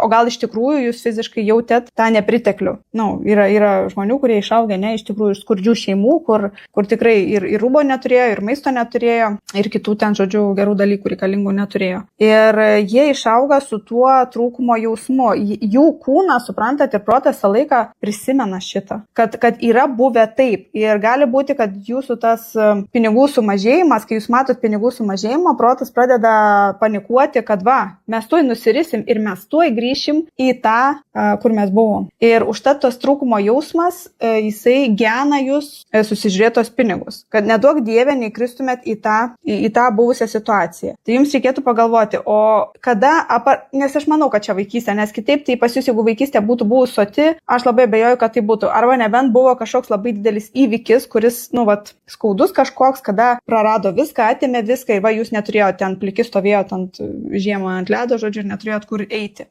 o gal iš tikrųjų jūs fiziškai jautėt tą nepriteklių. Yra žmonių, kurie išaugę iš tikrųjų iš skurdžių šeimų, kur tikrai ir rūbo neturėjo, ir maisto neturėjo, ir kitų ten, žodžiu, gerų dalykų reikalingų neturėjo. Ir jie išauga su tuo trūkumo jausmu. Jų kūnas, suprantat, ir protas visą laiką prisimena šitą, kad yra buvę taip. Ir gali būti, kad jūsų tas pinigų sumažėjimas, kai jūs matot pinigų sumažėjimą, protas pradeda panikuoti, kad mes tuoj nusirisim ir mes tuoj grįšim į tą, kur mes buvom. Ir užtat tas trūkumo jausmas, jisai gena jūs susižiūrėtos pinigus, kad neduok Dieve neįkristumėt į tą buvusią situaciją. Tai jums reikėtų pagalvoti, o kada, nes aš manau, kad čia vaikystė, nes kitaip tai pas jūs, jeigu vaikystė būtų buvus soti, aš labai abejoju, kad tai būtų. Arba nebent buvo kažkoks labai didelis įvykis, kuris, skaudus kažkoks, kada prarado viską, atėmė viską ir jūs neturėjote ten pliki stovėjot ant žiemą ant ledo, žodžiu, ir neturėjot kur eiti.